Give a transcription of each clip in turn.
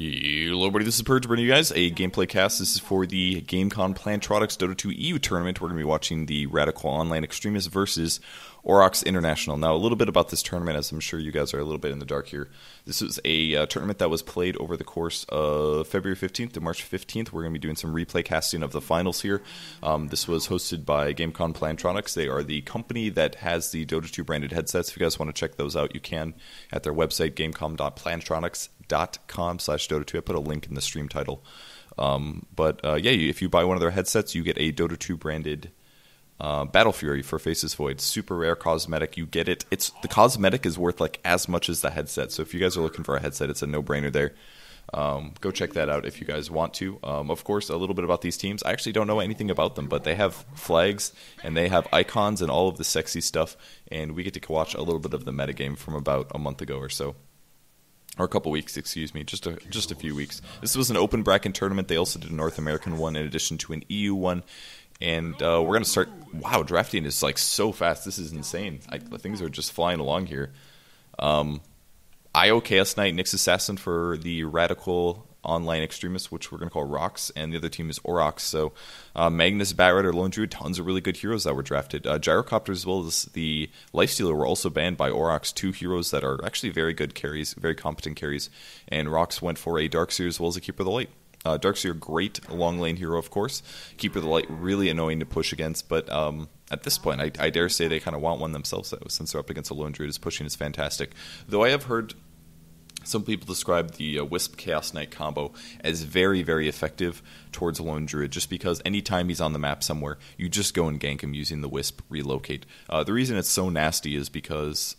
Hello everybody, this is Purge bringing you guys a gameplay cast. This is for the Gamecom Plantronics Dota 2 EU tournament. We're going to be watching the Radical Online Extremists versus Aurochs International. Now, a little bit about this tournament, as I'm sure you guys are a little bit in the dark here. This was a tournament that was played over the course of February 15th to March 15th. We're going to be doing some replay casting of the finals here. This was hosted by Gamecom Plantronics. They are the company that has the Dota 2 branded headsets. If you guys want to check those out, you can at their website, gamecom.plantronics.com/Dota2. I put a link in the stream title. If you buy one of their headsets, you get a Dota 2 branded Battle Fury for Faces Void. Super rare cosmetic. You get it. The cosmetic is worth like as much as the headset. So if you guys are looking for a headset, it's a no-brainer there. Go check that out if you guys want to. Of course, a little bit about these teams. I actually don't know anything about them, but they have flags and they have icons and all of the sexy stuff. And we get to watch a little bit of the metagame from about a month ago or so. Or a couple weeks, excuse me, just a few weeks. This was an open bracket tournament. They also did a North American one in addition to an EU one. And we're going to start... Wow, drafting is like so fast. This is insane. Things are just flying along here. IO Chaos Knight, Nyx Assassin for the Radical Online Extremists, which we're going to call Rox, and the other team is Aurochs. So Magnus, Batrider, Lone Druid, tons of really good heroes that were drafted. Gyrocopter as well as the Lifestealer were also banned by Aurochs, two heroes that are actually very good carries, very competent carries. And Rox went for a Darkseer as well as a Keeper of the Light. Darkseer, great long lane hero, of course. Keeper of the Light, really annoying to push against, but at this point, I dare say they kind of want one themselves, since they're up against a Lone Druid. Is pushing is fantastic. Though I have heard some people describe the Wisp Chaos Knight combo as very, very effective towards a Lone Druid, just because anytime he's on the map somewhere, you just go and gank him using the Wisp relocate. The reason it's so nasty is because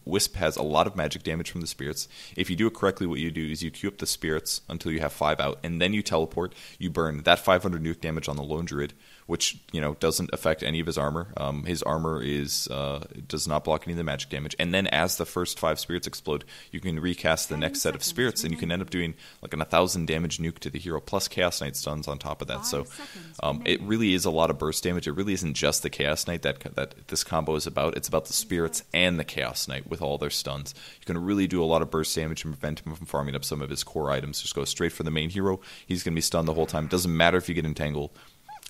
Wisp has a lot of magic damage from the spirits. If you do it correctly, what you do is you queue up the spirits until you have 5 out, and then you teleport, you burn that 500 nuke damage on the Lone Druid, which doesn't affect any of his armor. His armor does not block any of the magic damage. And then as the first 5 spirits explode, you can recast the next set of spirits, and you can end up doing like an 1,000 damage nuke to the hero, plus Chaos Knight stuns on top of that. So it really is a lot of burst damage. It really isn't just the Chaos Knight that this combo is about. It's about the spirits and the Chaos Knight with all their stuns. You can really do a lot of burst damage and prevent him from farming up some of his core items. Just go straight for the main hero. He's going to be stunned the whole time. Doesn't matter if you get entangled.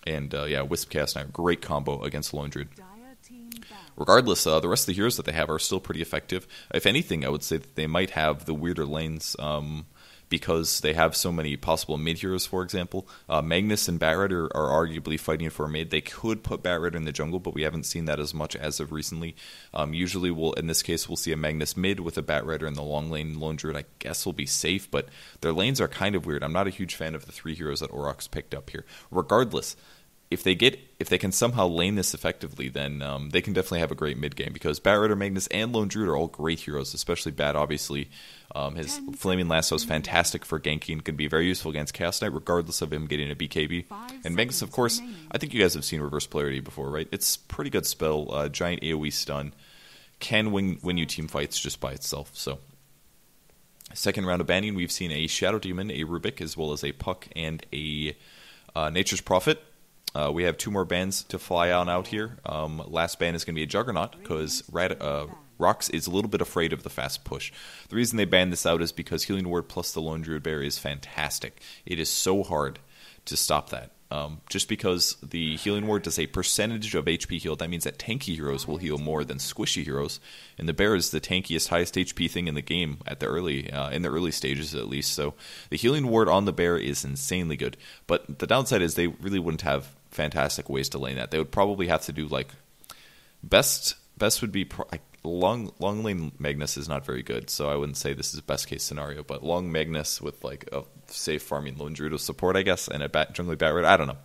And Wisp Chaos Knight, great combo against Lone Druid. Regardless, the rest of the heroes that they have are still pretty effective. If anything, I would say that they might have the weirder lanes because they have so many possible mid heroes, for example. Magnus and Batrider are arguably fighting for a mid. They could put Batrider in the jungle, but we haven't seen that as much as of recently. Usually, in this case, we'll see a Magnus mid with a Batrider in the long lane. Lone Druid, I guess, will be safe, but their lanes are kind of weird. I'm not a huge fan of the 3 heroes that Aurochs picked up here. Regardless, if they can somehow lane this effectively, then they can definitely have a great mid game, because Batrider, Magnus, and Lone Druid are all great heroes, especially Bat, obviously. His Flaming Lasso is fantastic for ganking, can be very useful against Chaos Knight, regardless of him getting a BKB. And Magnus, of course, I think you guys have seen Reverse Polarity before, right? It's a pretty good spell, giant AoE stun, can win you team fights just by itself. So, second round of banning, we've seen a Shadow Demon, a Rubik, as well as a Puck, and a Nature's Prophet. We have 2 more bans to fly on out here. Last ban is going to be a Juggernaut, because Rox is a little bit afraid of the fast push. The reason they banned this out is because Healing Ward plus the Lone Druid Bear is fantastic. It is so hard to stop that. Just because the Healing Ward does a percentage of HP healed, that means that tanky heroes will heal more than squishy heroes. And the Bear is the tankiest, highest HP thing in the game at the in the early stages at least. So the Healing Ward on the Bear is insanely good. But the downside is they really wouldn't have fantastic ways to lane that. They would probably have to do like best would be long lane Magnus is not very good, so I wouldn't say this is best case scenario, but long Magnus with like a safe farming Lone Druid support, I guess, and a jungling Batrider, I don't know,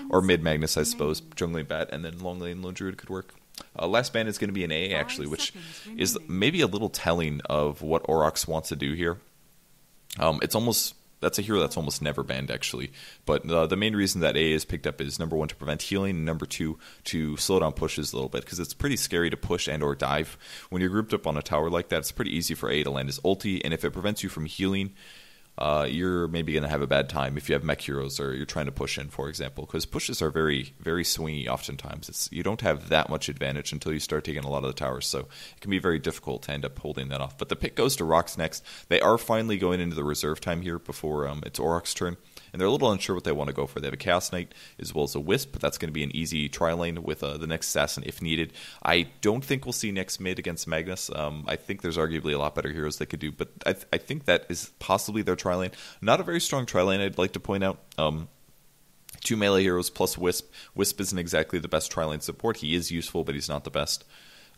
or mid Magnus, I suppose, jungling Bat, and then long lane Lone Druid could work. Last ban is going to be an A, actually, which is maybe a little telling of what Aurochs wants to do here. That's a hero that's almost never banned, actually. But the main reason that A is picked up is, number 1, to prevent healing, and number 2, to slow down pushes a little bit, because it's pretty scary to push and or dive. When you're grouped up on a tower like that, it's pretty easy for A to land his ulti, and if it prevents you from healing, you're maybe going to have a bad time if you have mech heroes or you're trying to push in, for example, because pushes are very, very swingy oftentimes. You don't have that much advantage until you start taking a lot of the towers, so it can be very difficult to end up holding that off. But the pick goes to Rox next. They are finally going into the reserve time here before it's Aurochs' turn, and they're a little unsure what they want to go for. They have a Chaos Knight as well as a Wisp, but that's going to be an easy tri lane with the next Assassin if needed. I don't think we'll see next mid against Magnus. I think there's arguably a lot better heroes they could do, but I think that is possibly their tri lane. Not a very strong tri lane, I'd like to point out. 2 melee heroes plus Wisp. Wisp isn't exactly the best tri lane support. He is useful, but he's not the best.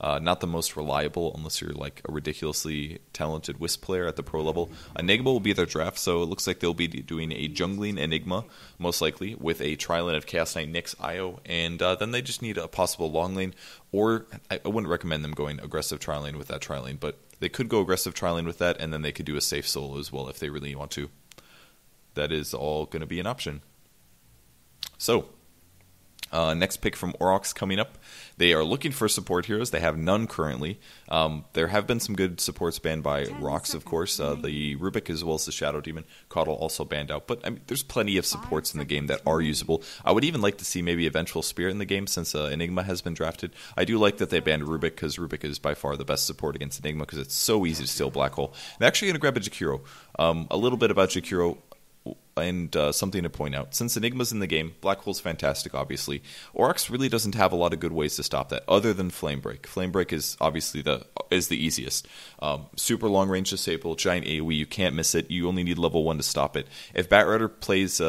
Not the most reliable unless you're like a ridiculously talented Wisp player at the pro level. Enigma will be their draft, so it looks like they'll be doing a jungling Enigma, most likely, with a tri-lane of Chaos Knight, Nyx, Io, and then they just need a possible long lane, or I wouldn't recommend them going aggressive tri-lane with that tri-lane, but they could go aggressive tri-lane with that, and then they could do a safe solo as well if they really want to. That is all going to be an option. So, next pick from Aurochs coming up. They are looking for support heroes. They have none currently. There have been some good supports banned by Rox, of course. The Rubik as well as the Shadow Demon. Caudle also banned out. But I mean, there's plenty of supports in the game that are usable. I would even like to see maybe Eventual Spirit in the game since Enigma has been drafted. I do like that they banned Rubik because Rubik is by far the best support against Enigma because it's so easy to steal Black Hole. I'm actually going to grab a Jakiro. A little bit about Jakiro. And something to point out. Since Enigma's in the game, Black Hole's fantastic, obviously. Aurochs really doesn't have a lot of good ways to stop that, other than Flame Break. Flame Break is obviously the easiest. Super long range disable, giant AoE, you can't miss it. You only need level 1 to stop it. If Batrider plays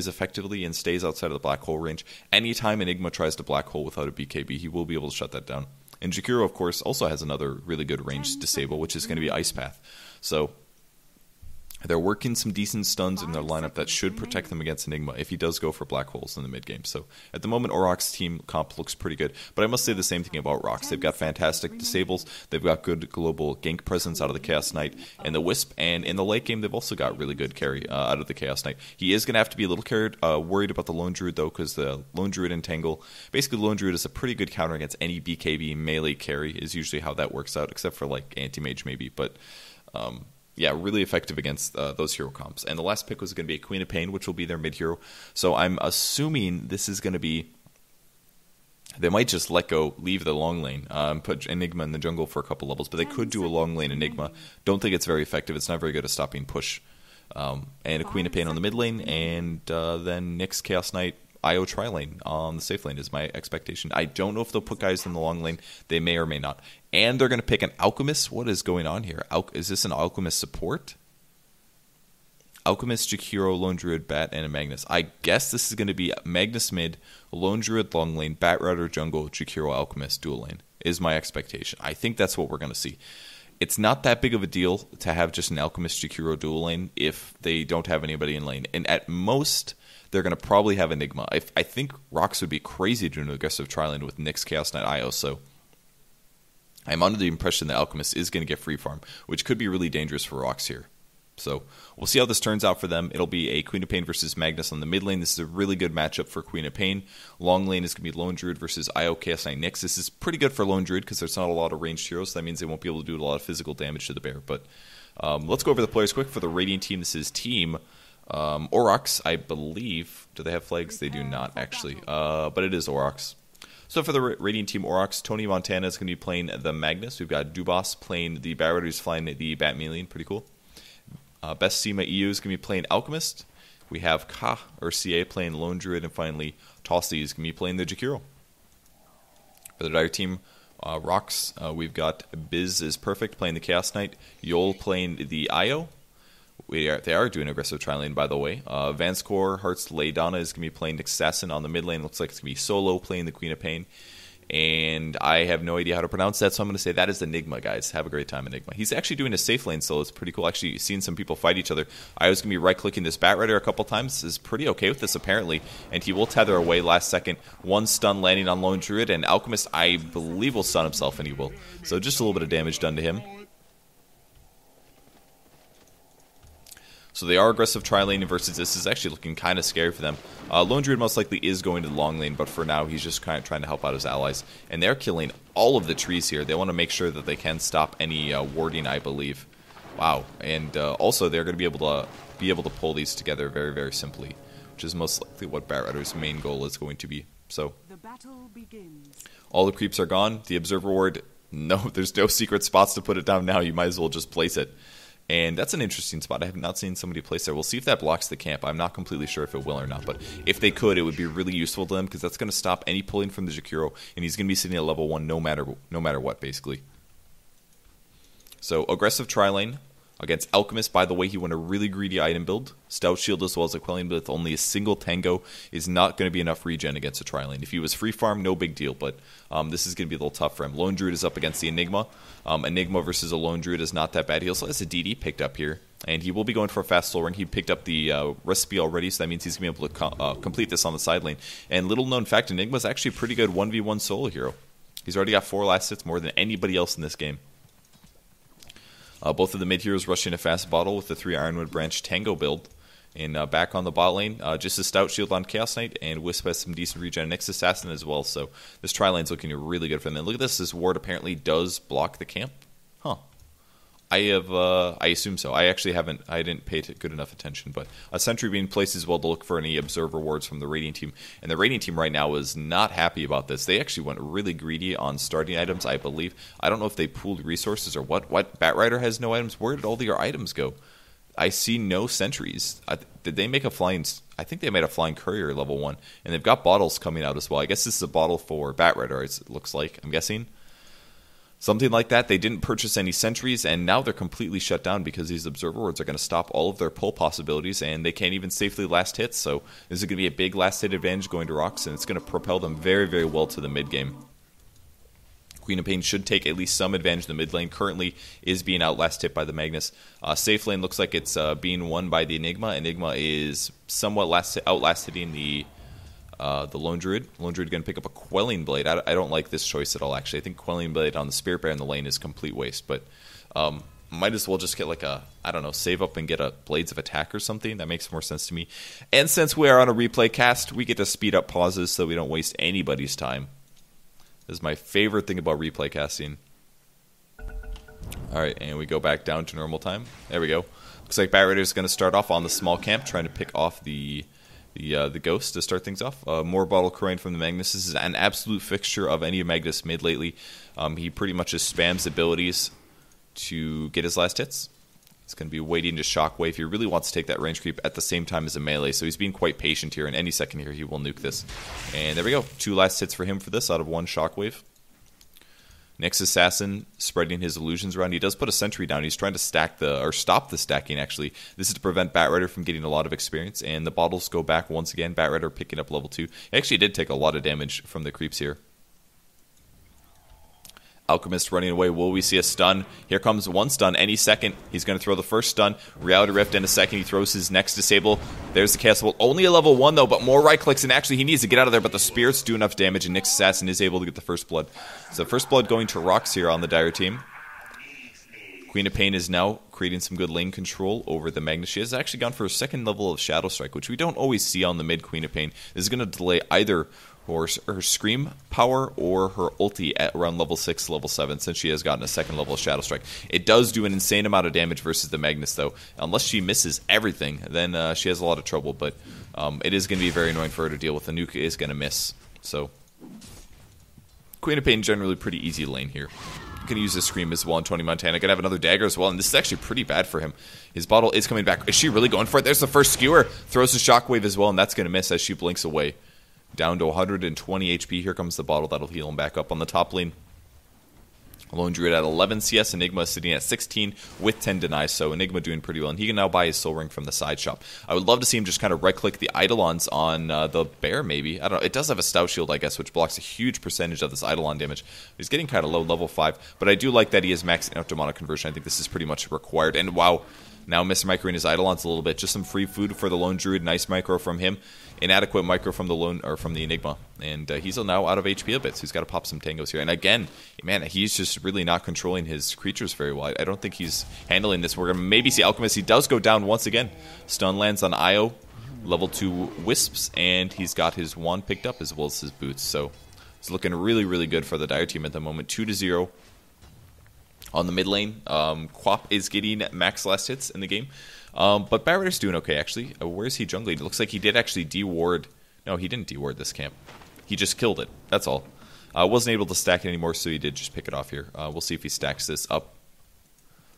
effectively and stays outside of the Black Hole range, anytime Enigma tries to Black Hole without a BKB, he will be able to shut that down. And Jakiro, of course, also has another really good range disable, which is going to be Ice Path. So they're working some decent stuns in their lineup that should protect them against Enigma if he does go for Black Holes in the mid game. So at the moment, Aurochs' team comp looks pretty good. But I must say the same thing about Rox. They've got fantastic disables. They've got good global gank presence out of the Chaos Knight and the Wisp. And in the late game, they've also got really good carry out of the Chaos Knight. He is going to have to be a little worried about the Lone Druid, though, because the Lone Druid Entangle, basically Lone Druid is a pretty good counter against any BKB melee carry is usually how that works out, except for like Anti-Mage maybe. But yeah, really effective against those hero comps. And the last pick was going to be a Queen of Pain, which will be their mid-hero. So I'm assuming this is going to be... They might just leave the long lane, put Enigma in the jungle for a couple levels, but they could do a long lane Enigma. Don't think it's very effective. It's not very good at stopping push. And a Queen of Pain on the mid lane, and then Nyx, Chaos Knight, Io tri-lane on the safe lane is my expectation. I don't know if they'll put guys in the long lane. They may or may not. And they're going to pick an Alchemist. What is going on here? Is this an Alchemist support? Alchemist, Jakiro, Lone Druid, Bat, and a Magnus. I guess this is going to be Magnus mid, Lone Druid long lane, Batrider jungle, Jakiro, Alchemist dual lane is my expectation. I think that's what we're going to see. It's not that big of a deal to have just an Alchemist, Jakiro dual lane if they don't have anybody in lane. And at most, they're going to probably have Enigma. I think Rox would be crazy to do an aggressive tri-lane with Nyx, Chaos Knight, Io, so I'm under the impression that Alchemist is going to get free farm, which could be really dangerous for Rox here. So we'll see how this turns out for them. It'll be a Queen of Pain versus Magnus on the mid lane. This is a really good matchup for Queen of Pain. Long lane is going to be Lone Druid versus Io, Chaos Knight, Nyx. This is pretty good for Lone Druid because there's not a lot of ranged heroes, so that means they won't be able to do a lot of physical damage to the bear. But let's go over the players quick. For the Radiant team, this is Team Aurochs, I believe. Do they have flags? They do not, actually. But it is Aurochs. So for the Radiant team Aurochs, Tony Montana is going to be playing the Magnus. We've got Dubas playing the Batrider, who's flying the Bat Melian. Pretty cool. Best Sema EU is going to be playing Alchemist. We have Ka, or CA, playing Lone Druid. And finally, Tossi is going to be playing the Jakiro. For the Dire team, Rox, we've got Biz is Perfect playing the Chaos Knight. Yol playing the Io. They are doing aggressive tri-lane, by the way. Vanscore, Hearts, Laydana is going to be playing Assassin on the mid lane. Looks like it's going to be Solo playing the Queen of Pain. And I have no idea how to pronounce that, so I'm going to say that is Enigma, guys. Have a great time, Enigma. He's actually doing a safe lane, so it's pretty cool. Actually, seeing some people fight each other. I was going to be right-clicking this Batrider a couple times. Is pretty okay with this, apparently. And he will tether away last second. One stun landing on Lone Druid, and Alchemist, I believe, will stun himself, and he will. So just a little bit of damage done to him. So they are aggressive tri-lane versus this is actually looking kind of scary for them. Lone Druid most likely is going to the long lane, but for now he's just kind of trying to help out his allies. And they're killing all of the trees here. They want to make sure that they can stop any warding, I believe. Wow. And also they're going to be able to pull these together very, very simply, which is most likely what Batrider's main goal is going to be. So the battle begins. All the creeps are gone. The Observer Ward, no, there's no secret spots to put it down now. You might as well just place it. And that's an interesting spot. I have not seen somebody place there. We'll see if that blocks the camp. I'm not completely sure if it will or not. But if they could, it would be really useful to them because that's going to stop any pulling from the Jakiro. And he's going to be sitting at level 1 no matter what, basically. So aggressive tri-lane against Alchemist. By the way, he went a really greedy item build. Stout Shield as well as a Quelling with only a single Tango is not going to be enough regen against a tri-lane. If he was free farm, no big deal, but this is going to be a little tough for him. Lone Druid is up against the Enigma. Enigma versus a Lone Druid is not that bad. He also has a DD picked up here, and he will be going for a fast soul ring. He picked up the recipe already, so that means he's going to be able to complete this on the side lane. And little known fact, Enigma is actually a pretty good 1v1 solo hero. He's already got 4 last hits, more than anybody else in this game. Both of the mid heroes rushing a fast bottle with the 3 Ironwood Branch Tango build. And back on the bot lane, just a Stout Shield on Chaos Knight, and Wisp has some decent regen. Nyx Assassin as well, so this tri-lane's looking really good for them. And look at this ward apparently does block the camp. Huh. I assume so. I didn't pay good enough attention, but a sentry being placed as well to look for any observer wards from the Radiant team. And the Radiant team right now is not happy about this. They actually went really greedy on starting items, I believe. I don't know if they pooled resources or what. Batrider has no items. Where did all your items go? I see no sentries. Did they make a flying... I think they made a flying courier level 1. And they've got bottles coming out as well. I guess this is a bottle for Batrider, it looks like, I'm guessing. Something like that. They didn't purchase any sentries, and now they're completely shut down because these observer wards are going to stop all of their pull possibilities, and they can't even safely last hits. So this is going to be a big last hit advantage going to Rox, and it's going to propel them very, very well to the mid game. Queen of Pain should take at least some advantage in the mid lane. Currently is being outlast hit by the Magnus. Safe lane looks like it's being won by the Enigma. Enigma is somewhat outlast hitting the Lone Druid. Lone Druid going to pick up a Quelling Blade. I don't like this choice at all, actually. I think Quelling Blade on the Spirit Bear in the lane is complete waste, but might as well just get like a, I don't know, save up and get a Blades of Attack or something. That makes more sense to me. And since we are on a replay cast, we get to speed up pauses so we don't waste anybody's time. This is my favorite thing about replay casting. Alright, and we go back down to normal time. There we go. Looks like Batrider is going to start off on the small camp, trying to pick off the Ghost to start things off. More Bottle Coin from the Magnus. This is an absolute fixture of any Magnus mid lately. He pretty much just spams abilities to get his last hits. He's going to be waiting to Shockwave. He really wants to take that range creep at the same time as a melee, so he's being quite patient here, and any second here he will nuke this. And there we go. 2 last hits for him for this out of 1 Shockwave. Nyx Assassin spreading his illusions around. He does put a sentry down. He's trying to stop the stacking, actually. This is to prevent Batrider from getting a lot of experience, and the bottles go back once again. Batrider picking up level 2. He actually did take a lot of damage from the creeps here. Alchemist running away. Will we see a stun? Here comes 1 stun any second. He's going to throw the first stun. Reality Rift in a second. He throws his next disable. There's the castle. Only a level 1 though, but more right clicks, and actually he needs to get out of there, but the spirits do enough damage, and Nyx Assassin is able to get the first blood. So first blood going to Rox here on the Dire team. Queen of Pain is now creating some good lane control over the Magnus. She has actually gone for a second level of Shadow Strike, which we don't always see on the mid Queen of Pain. This is going to delay either her Scream power or her ulti at around level 6, level 7, since she has gotten a second level of Shadow Strike. It does do an insane amount of damage versus the Magnus, though. Unless she misses everything, then she has a lot of trouble, but it is going to be very annoying for her to deal with. The nuke is going to miss. So, Queen of Pain generally pretty easy lane here. Going to use this Scream as well on Tony Montana. Going to have another dagger as well, and this is actually pretty bad for him. His bottle is coming back. Is she really going for it? There's the first skewer. Throws a Shockwave as well, and that's going to miss as she blinks away. Down to 120 HP. Here comes the bottle. That'll heal him back up on the top lane. Lone Druid at 11 CS. Enigma sitting at 16 with 10 denies. So Enigma doing pretty well. And he can now buy his soul ring from the side shop. I would love to see him just kind of right-click the Eidolons on the bear, maybe. I don't know. It does have a Stout Shield, I guess, which blocks a huge percentage of this Eidolon damage. He's getting kind of low, level 5. But I do like that he is maxing out Demonic Conversion. I think this is pretty much required. And wow, now Mr. Micro in his Eidolons a little bit. Just some free food for the Lone Druid. Nice micro from him. Inadequate micro from the Enigma, and he's now out of HP a bit, so he's got to pop some tangos here. And again, man, he's just really not controlling his creatures very well. I don't think he's handling this. We're gonna maybe see Alchemist. He does go down once again. Stun lands on Io, level 2 Wisps, and he's got his wand picked up as well as his boots. So it's looking really, really good for the Dire team at the moment. 2-0 On the mid lane, Quap is getting max last hits in the game. But Barretter's doing okay, actually. Where's he jungling? It looks like he did actually deward. No, he didn't deward this camp. He just killed it. That's all. Wasn't able to stack it anymore, so he did just pick it off here. We'll see if he stacks this up.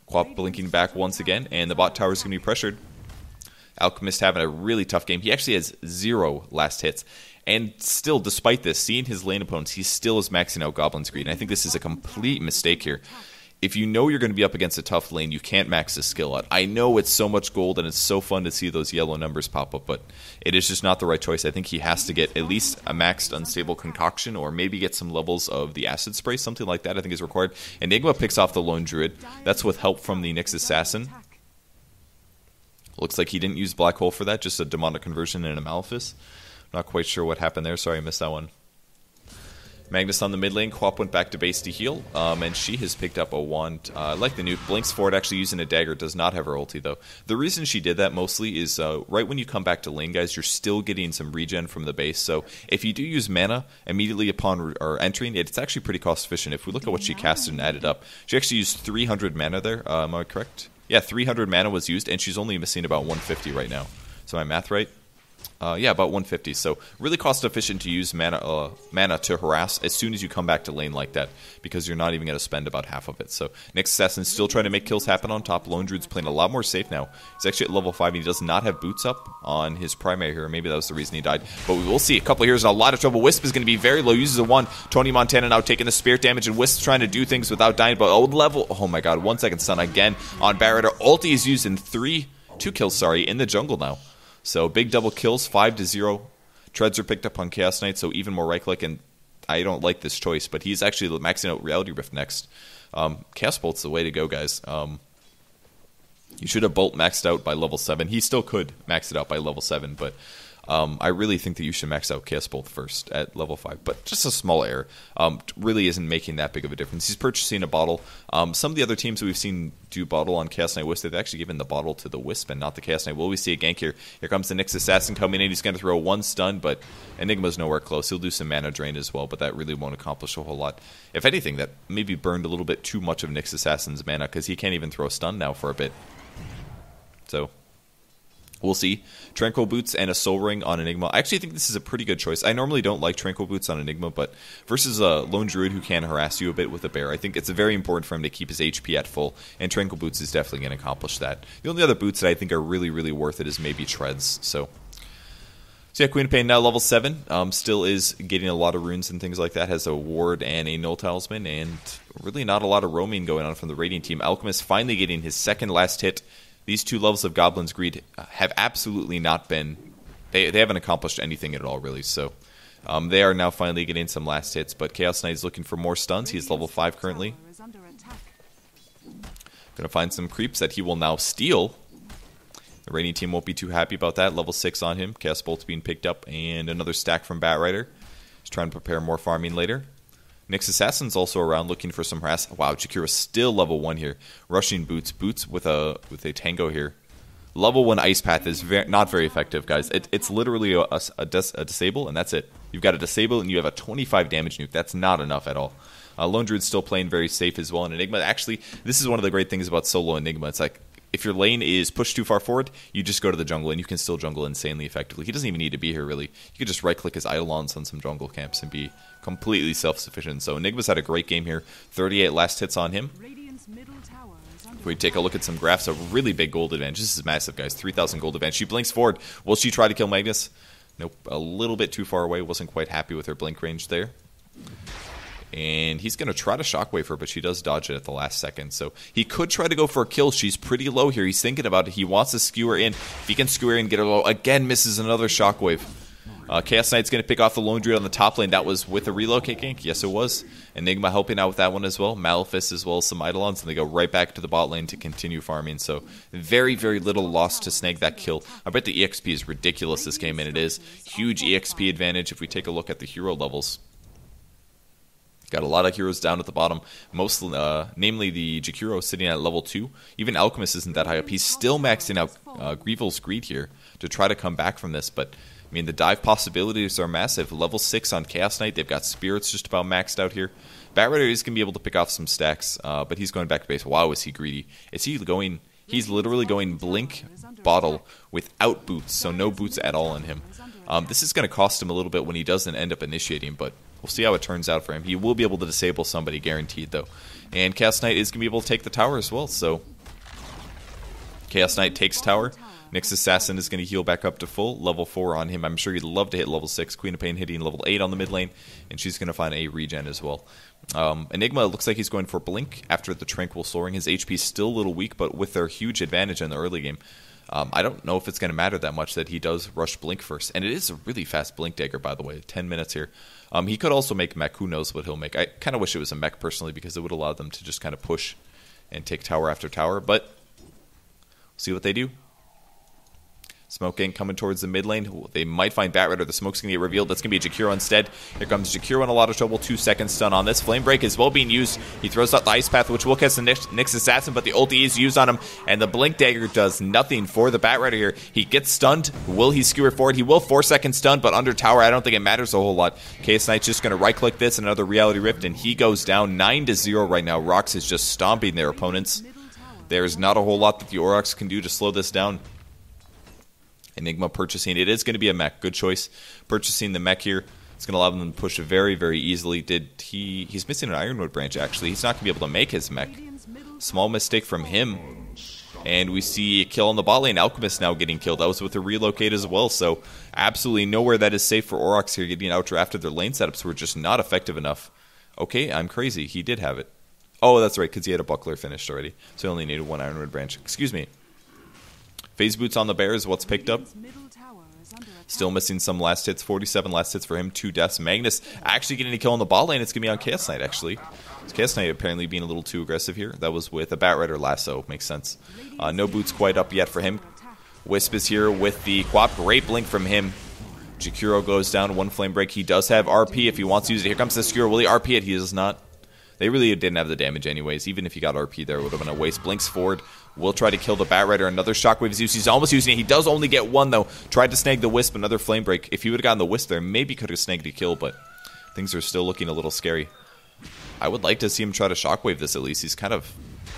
Quap blinking back once again, and the bot tower is going to be pressured. Alchemist having a really tough game. He actually has 0 last hits. And still, despite this, seeing his lane opponents, he still is maxing out Goblin's Greed. And I think this is a complete mistake here. If you know you're going to be up against a tough lane, you can't max the skill out. I know it's so much gold and it's so fun to see those yellow numbers pop up, but it is just not the right choice. I think he has to get at least a maxed unstable concoction or maybe get some levels of the acid spray. Something like that I think is required. Enigma picks off the lone druid. That's with help from the Nyx assassin. Looks like he didn't use Black Hole for that, just a demonic conversion and a Malefice. Not quite sure what happened there. Sorry, I missed that one. Magnus on the mid lane. Quap went back to base to heal, and she has picked up a wand. I like the nuke. Blinks forward, actually using a dagger. Does not have her ulti, though. The reason she did that mostly is right when you come back to lane, guys, you're still getting some regen from the base. So if you do use mana immediately upon entering, it's actually pretty cost efficient. If we look at what she casted and added up, she actually used 300 mana there. Am I correct? Yeah, 300 mana was used, and she's only missing about 150 right now. Is my math right? Yeah, about 150. So really cost efficient to use mana to harass as soon as you come back to lane like that, because you're not even going to spend about half of it. So Nyx Assassin's still trying to make kills happen on top. Lone Druid's playing a lot more safe now. He's actually at level 5. And he does not have boots up on his primary hero. Maybe that was the reason he died. But we will see. A couple of heroes in a lot of trouble. Wisp is going to be very low. Uses a 1. Tony Montana now taking the spirit damage, and Wisp trying to do things without dying. But oh my god, 1 second stun again on Barretter. Ulti is used in 2 kills, in the jungle now. So big double kills, 5-0. Treads are picked up on Chaos Knight, so even more right click, and I don't like this choice, but he's actually maxing out Reality Rift next. Chaos Bolt's the way to go, guys. You should have Bolt maxed out by level 7. He still could max it out by level 7, but I really think that you should max out Chaos Bolt first at level 5. But just a small error. Really isn't making that big of a difference. He's purchasing a bottle. Some of the other teams that we've seen do bottle on Chaos Knight Wisp, they've actually given the bottle to the Wisp and not the Chaos Knight. Will we see a gank here? Here comes the Nyx Assassin coming in. He's going to throw 1 stun, but Enigma's nowhere close. He'll do some mana drain as well, but that really won't accomplish a whole lot. If anything, that maybe burned a little bit too much of Nyx Assassin's mana, because he can't even throw a stun now for a bit. So we'll see. Tranquil Boots and a Soul Ring on Enigma. I actually think this is a pretty good choice. I normally don't like Tranquil Boots on Enigma, but versus a Lone Druid who can harass you a bit with a bear, I think it's very important for him to keep his HP at full, and Tranquil Boots is definitely going to accomplish that. The only other boots that I think are really, really worth it is maybe Treads. So yeah, Queen of Pain now level 7. Still is getting a lot of runes and things like that. Has a ward and a null talisman, and really not a lot of roaming going on from the Radiant team. Alchemist finally getting his second last hit. These 2 levels of Goblin's Greed have absolutely not been... They haven't accomplished anything at all, really. So they are now finally getting some last hits. But Chaos Knight is looking for more stuns. He's level 5 currently. Going to find some creeps that he will now steal. The Radiant team won't be too happy about that. Level 6 on him. Chaos Bolt's being picked up. And another stack from Batrider. He's trying to prepare more farming later. Nyx Assassin's also around looking for some harass. Wow, Jakira's still level 1 here. Rushing Boots. Boots with a tango here. Level 1 Ice Path is not very effective, guys. It's literally a disable, and that's it. You've got a disable, and you have a 25 damage nuke. That's not enough at all. Lone Druid's still playing very safe as well. And Enigma, actually, this is one of the great things about solo Enigma. It's like, if your lane is pushed too far forward, you just go to the jungle, and you can still jungle insanely effectively. He doesn't even need to be here, really. You could just right-click his Eidolons on some jungle camps and be completely self-sufficient. So Enigma's had a great game here. 38 last hits on him. If we take a look at some graphs, a really big gold advantage. This is massive, guys. 3,000 gold advantage. She blinks forward. Will she try to kill Magnus? Nope. A little bit too far away. Wasn't quite happy with her blink range there. And he's going to try to shockwave her, but she does dodge it at the last second. So he could try to go for a kill. She's pretty low here. He's thinking about it. He wants to skew her in. If he can skew her in and get her low, again misses another shockwave. Chaos Knight's going to pick off the Lone Druid on the top lane. That was with a relocate gank. Yes, it was. Enigma helping out with that one as well. Malefice as well as some Eidolons. And they go right back to the bot lane to continue farming. So very, very little loss to snag that kill. I bet the EXP is ridiculous this game, and it is. Huge EXP advantage if we take a look at the hero levels. Got a lot of heroes down at the bottom, most, namely the Jakiro sitting at level 2. Even Alchemist isn't that high up. He's still maxing out Grievel's Greed here to try to come back from this, but I mean, the dive possibilities are massive. Level 6 on Chaos Knight. They've got Spirits just about maxed out here. Bat Rider is going to be able to pick off some stacks, but he's going back to base. Wow, is he greedy? Is he going... He's literally going Blink Bottle without boots, so no boots at all on him. This is going to cost him a little bit when he doesn't end up initiating, but we'll see how it turns out for him. He will be able to disable somebody, guaranteed, though. And Chaos Knight is going to be able to take the tower as well, so... Chaos Knight takes tower. Nyx Assassin is going to heal back up to full. Level 4 on him. I'm sure he'd love to hit level 6. Queen of Pain hitting level 8 on the mid lane. And she's going to find a regen as well. Enigma looks like he's going for Blink after the Tranquil Soaring. His HP is still a little weak, but with their huge advantage in the early game, I don't know if it's going to matter that much that he does rush Blink first. And it is a really fast Blink dagger, by the way. 10 minutes here. He could also make mech. Who knows what he'll make. I kind of wish it was a mech personally because it would allow them to just kind of push and take tower after tower. But we'll see what they do. Smoke gang coming towards the mid lane. They might find Bat Rider. The smoke's going to get revealed. That's going to be Jakiro instead. Here comes Jakiro in a lot of trouble. 2 seconds stun on this. Flame Break is well being used. He throws out the Ice Path, which will catch the Nyx Assassin, but the ulti is used on him, and the Blink Dagger does nothing for the Bat Rider here. He gets stunned. Will he skewer forward? He will. 4 seconds stun, but under tower, I don't think it matters a whole lot. Chaos Knight's just going to right-click this, another Reality Rift, and he goes down 9-0 right now. Rox is just stomping their opponents. There's not a whole lot that the Aurochs can do to slow this down. Enigma purchasing. It is going to be a mech. Good choice. Purchasing the mech here. It's going to allow them to push very, very easily. He's missing an Ironwood branch, actually. He's not going to be able to make his mech. Small mistake from him. And we see a kill on the bot lane. Alchemist now getting killed. That was with a relocate as well. So absolutely nowhere that is safe for Aurochs here. Getting outdrafted. Their lane setups were just not effective enough. Okay, I'm crazy. He did have it. Oh, that's right, because he had a buckler finished already. So he only needed 1 Ironwood branch. Excuse me. Phase Boots on the Bear is what's picked up. Still missing some last hits. 47 last hits for him. 2 deaths. Magnus actually getting a kill on the bot lane. It's going to be on Chaos Knight, actually. Chaos Knight apparently being a little too aggressive here. That was with a Bat Rider lasso. Makes sense. No boots quite up yet for him. Wisp is here with the Quap. Great blink from him. Jakiro goes down. 1 flame break. He does have RP if he wants to use it. Here comes the Skewer. Will he RP it? He does not. They really didn't have the damage anyways. Even if he got RP there, it would have been a waste. Blinks forward. Will try to kill the Bat Rider. Another Shockwave is used. He's almost using it. He does only get 1, though. Tried to snag the Wisp. Another Flame Break. If he would have gotten the Wisp there, maybe could have snagged a kill, but things are still looking a little scary. I would like to see him try to Shockwave this at least. He's kind of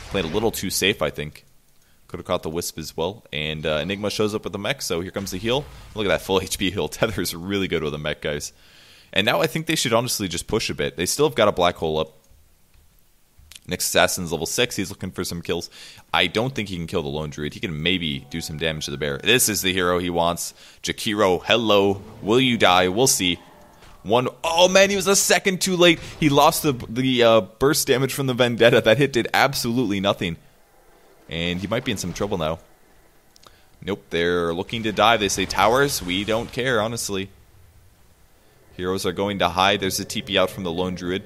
played a little too safe, I think. Could have caught the Wisp as well. And Enigma shows up with the mech, so here comes the heal. Look at that full HP heal. Tether is really good with a mech, guys. And now I think they should honestly just push a bit. They still have got a Black Hole up. Nyx Assassin's level 6. He's looking for some kills. I don't think he can kill the Lone Druid. He can maybe do some damage to the bear. This is the hero he wants. Jakiro, hello. Will you die? We'll see. Oh man, he was a second too late. He lost the burst damage from the Vendetta. That hit did absolutely nothing. And he might be in some trouble now. Nope, they're looking to dive. They say towers. We don't care, honestly. Heroes are going to hide. There's a TP out from the Lone Druid.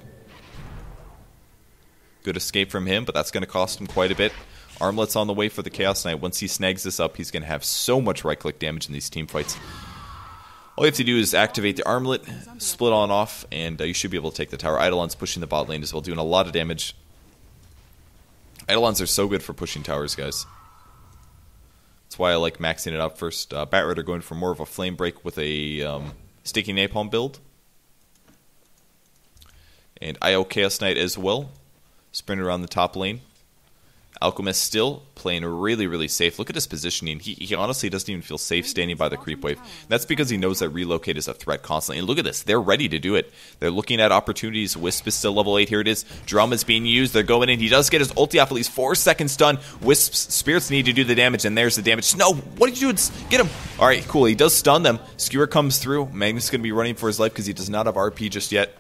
Good escape from him, but that's going to cost him quite a bit. Armlet's on the way for the Chaos Knight. Once he snags this up, he's going to have so much right-click damage in these team fights. All you have to do is activate the Armlet, split on off, and you should be able to take the tower. Eidolon's pushing the bot lane as well, doing a lot of damage. Eidolons are so good for pushing towers, guys. That's why I like maxing it out first. Bat Rider going for more of a Flame Break with a Sticky Napalm build. And IO Chaos Knight as well. Sprint around the top lane. Alchemist still playing really, really safe. Look at his positioning. He honestly doesn't even feel safe standing by the creep wave. That's because he knows that relocate is a threat constantly. And look at this. They're ready to do it. They're looking at opportunities. Wisp is still level 8. Here it is. Drum is being used. They're going in. He does get his ulti off at least 4 seconds done. Wisp's spirits need to do the damage, and there's the damage. No, what did you do? Get him. All right, cool. He does stun them. Skewer comes through. Magnus is going to be running for his life because he does not have RP just yet.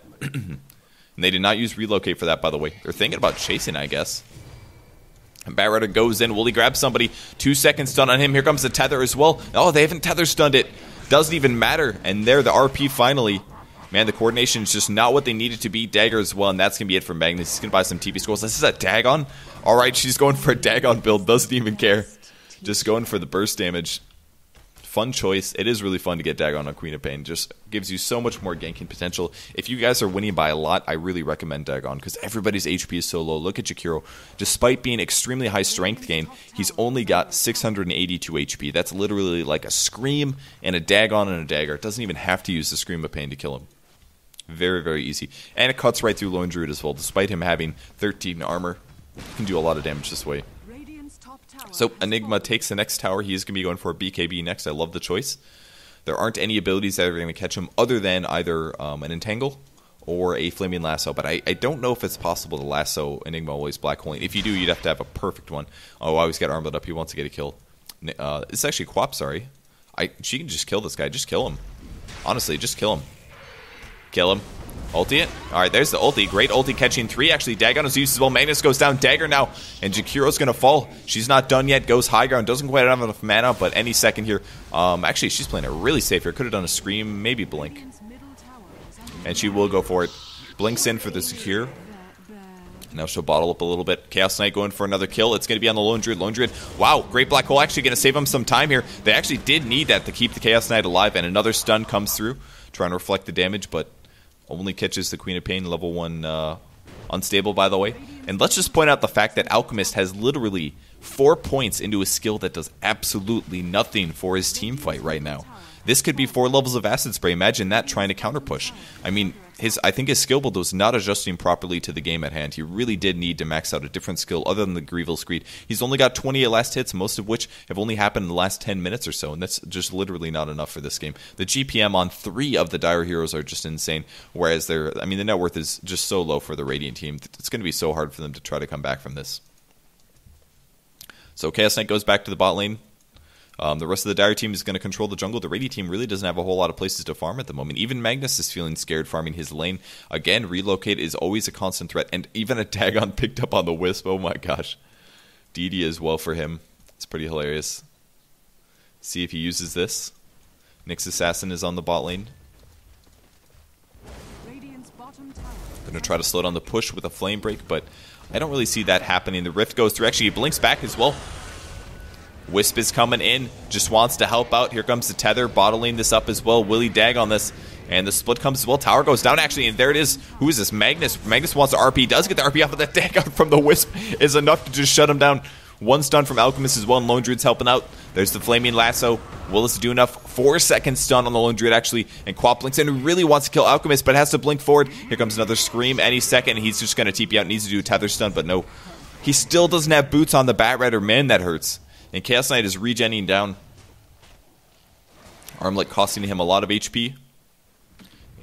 And they did not use relocate for that, by the way. They're thinking about chasing, I guess. And Bat Rider goes in. Will he grab somebody? 2 seconds stun on him. Here comes the tether as well. Oh, they haven't tether stunned it. Doesn't even matter. And there, the RP finally. Man, the coordination is just not what they needed to be. Dagger as well, and that's going to be it for Magnus. He's going to buy some TP scrolls. This is a Dagon? All right, she's going for a Dagon build. Doesn't even care. Just going for the burst damage. Fun choice. It is really fun to get Dagon on Queen of Pain. Just gives you so much more ganking potential. If you guys are winning by a lot, I really recommend Dagon because everybody's HP is so low. Look at Jakiro. Despite being extremely high strength gain, he's only got 682 HP. That's literally like a Scream and a Dagon and a Dagger. It doesn't even have to use the Scream of Pain to kill him. Very, very easy. And it cuts right through Lone Druid as well. Despite him having 13 armor, he can do a lot of damage this way. So Enigma takes the next tower. He is going to be going for a BKB next. I love the choice. There aren't any abilities that are going to catch him other than either an Entangle or a Flaming Lasso. But I don't know if it's possible to lasso Enigma always black holing. If you do, you'd have to have a perfect one. Oh, I always get armored up. He wants to get a kill. It's actually Quap, sorry. She can just kill this guy. Just kill him. Honestly, just kill him. Kill him. Ulti it. Alright, there's the ulti. Great ulti catching 3. Actually, Dagon is used as well. Magnus goes down. Dagger now. And Jakiro's going to fall. She's not done yet. Goes high ground. Doesn't quite have enough mana, but any second here. Actually, she's playing it really safe here. Could have done a Scream, maybe Blink. And she will go for it. Blinks in for the secure. Now she'll bottle up a little bit. Chaos Knight going for another kill. It's going to be on the Lone Druid. Lone Druid, wow, great black hole. Actually going to save him some time here. They actually did need that to keep the Chaos Knight alive. And another stun comes through. Trying to reflect the damage, but only catches the Queen of Pain, level 1 unstable, by the way. And let's just point out the fact that Alchemist has literally 4 points into a skill that does absolutely nothing for his team fight right now. This could be 4 levels of Acid Spray. Imagine that trying to counter push. I mean, I think his skill build was not adjusting properly to the game at hand. He really did need to max out a different skill other than the Grievous Screed. He's only got 28 last hits, most of which have only happened in the last 10 minutes or so, and that's just literally not enough for this game. The GPM on 3 of the Dire Heroes are just insane, whereas the net worth is just so low for the Radiant team. It's going to be so hard for them to try to come back from this. So Chaos Knight goes back to the bot lane. The rest of the Dire team is going to control the jungle. The Radiant team really doesn't have a whole lot of places to farm at the moment. Even Magnus is feeling scared farming his lane. Again, relocate is always a constant threat. And even a Dagon picked up on the Wisp. Oh my gosh. DD as well for him. It's pretty hilarious. See if he uses this. Nyx Assassin is on the bot lane. Going to try to slow down the push with a Flame Break, but I don't really see that happening. The Rift goes through. Actually, he blinks back as well. Wisp is coming in, just wants to help out. Here comes the Tether, bottling this up as well. Willie Dag on this, and the split comes as well. Tower goes down, actually, and there it is. Who is this? Magnus. Magnus wants to RP, does get the RP off of that Dag from the Wisp. Is enough to just shut him down. 1 stun from Alchemist as well, and Lone Druid's helping out. There's the Flaming Lasso. Will this do enough? 4-second stun on the Lone Druid, actually, and Quap blinks in and really wants to kill Alchemist, but has to blink forward. Here comes another Scream any second, and he's just going to TP out. Needs to do a Tether stun, but no. He still doesn't have boots on the Bat Rider. Man, that hurts. And Chaos Knight is regenning down. Armlet costing him a lot of HP.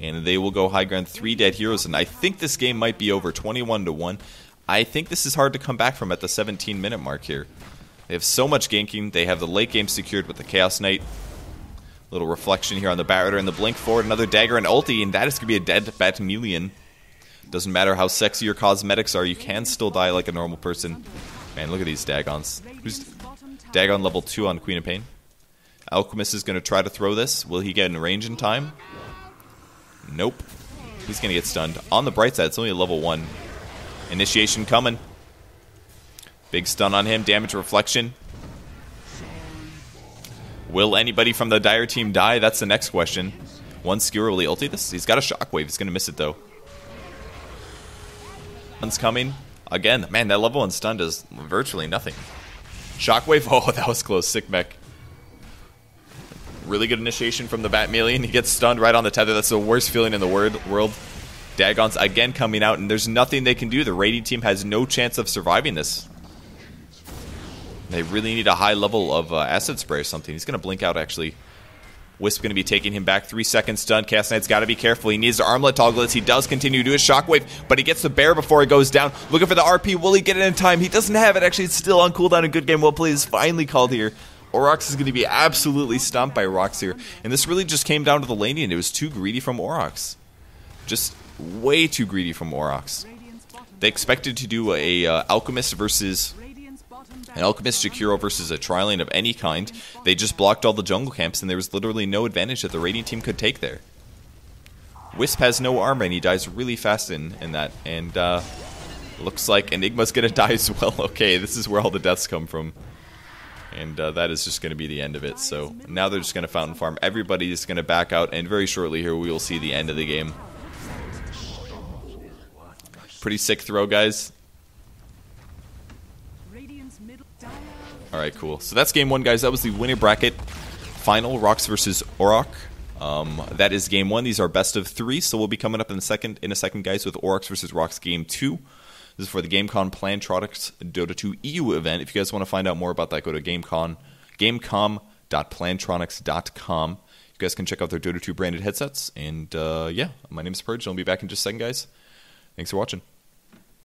And they will go high ground. 3 dead heroes. And I think this game might be over 21-1. I think this is hard to come back from at the 17-minute mark here. They have so much ganking. They have the late game secured with the Chaos Knight. Little reflection here on the Bat Rider and the blink forward. Another dagger and ulti. And that is going to be a dead Batamelion. Doesn't matter how sexy your cosmetics are. You can still die like a normal person. Man, look at these Dagons. Who's Dagon level 2 on Queen of Pain. Alchemist is going to try to throw this. Will he get in range in time? Nope. He's going to get stunned. On the bright side, it's only a level 1. Initiation coming. Big stun on him. Damage reflection. Will anybody from the Dire team die? That's the next question. 1 skewer, will he ulti this? He's got a shockwave. He's going to miss it, though. One's coming. Again, man, that level 1 stun does virtually nothing. Shockwave, oh, that was close. Sick mech. Really good initiation from the Batmelion. He gets stunned right on the tether. That's the worst feeling in the world. Dagon's again coming out, and there's nothing they can do. The Radiant team has no chance of surviving this. They really need a high level of Acid Spray or something. He's going to blink out, actually. Wisp going to be taking him back. 3-second stun. Chaos Knight's got to be careful. He needs to armlet toggle this. He does continue to do his shockwave, but he gets the bear before he goes down. Looking for the RP. Will he get it in time? He doesn't have it. Actually, it's still on cooldown. A good game well played is finally called here. Aurochs is going to be absolutely stomped by Rox here. And this really just came down to the laning, and it was too greedy from Aurochs. Just way too greedy from Aurochs. They expected to do a Alchemist versus an Alchemist Jakiro versus a Tri-Lane of any kind. They just blocked all the jungle camps, and there was literally no advantage that the Radiant team could take there. Wisp has no armor, and he dies really fast in that. And looks like Enigma's going to die as well. Okay, this is where all the deaths come from. And that is just going to be the end of it. So now they're just going to Fountain Farm. Everybody is going to back out, and very shortly here we will see the end of the game. Pretty sick throw, guys. Alright, cool. So that's game 1, guys. That was the winner bracket final. Rox versus Auroch. That is game 1. These are best of 3, so we'll be coming up in a second, guys, with Aurochs versus Rox game 2. This is for the Gamecom Plantronics Dota 2 EU event. If you guys want to find out more about that, go to gamecom.plantronics.com. You guys can check out their Dota 2 branded headsets. And yeah, my name is Purge, and I'll be back in just a second, guys. Thanks for watching.